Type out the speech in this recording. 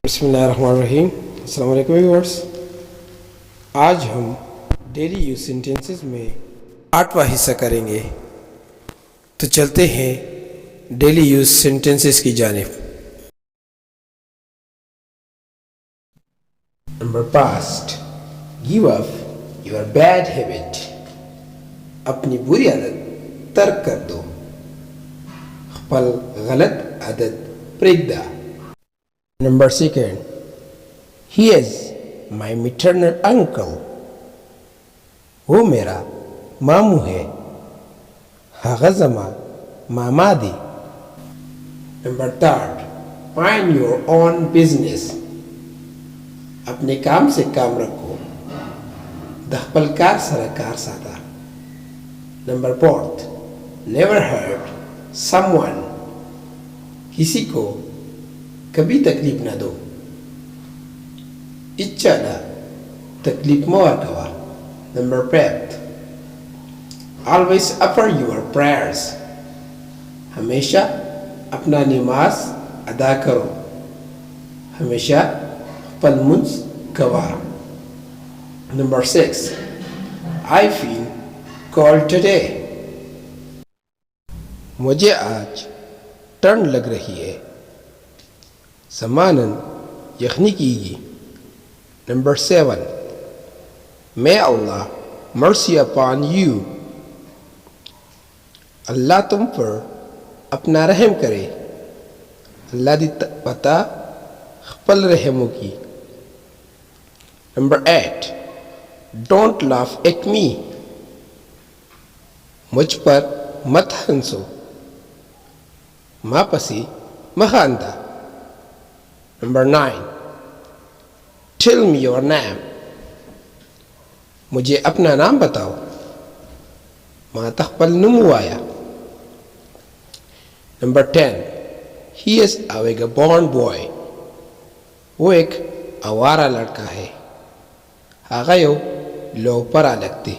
बिस्मिल्लाहिर्रहमानिर्रहीम। अस्सलाम वालेकुम व्यूअर्स। आज हम डेली यूज सेंटेंसेस में 8वां हिस्सा करेंगे। तो चलते हैं डेली यूज सेंटेंसेस की जानिब। Number past, give up your bad habit. अपनी बुरी आदत तर्क कर दो। खपल गलत आदत प्रेगदा। Number second, he is my maternal uncle. वो मेरा मामू है। हागज़मा मामा दी। Number third, mind your own business. अपने काम से काम रखो। दखपल कार सरकार सादा। Number fourth, never hurt someone. किसी को कभी तकलीफ ना दो। इच्छा तकलीफ मवार कवा। Number 5, always offer your prayers. हमेशा अपना नमाज अदा करो। हमेशा पलमुंज कवा। Number 6, I feel cold today. मुझे आज ठंड लग रही है। समानन यखनी कीगी। Number 7, may Allah mercy upon you. अल्लाह तुम पर अपना रहम करे। अल्लाह दी पता खपल रहमों की। Number 8, don't laugh at me. मुझ पर मत हंसो। माँ पसी मखानदा। Number 9, tell me your name. मुझे अपना नाम बताओ। माँ तखपल नुमु आया। Number 10, he is a vagabond boy. वो एक आवारा लड़का है। आगायो लो परा लगती।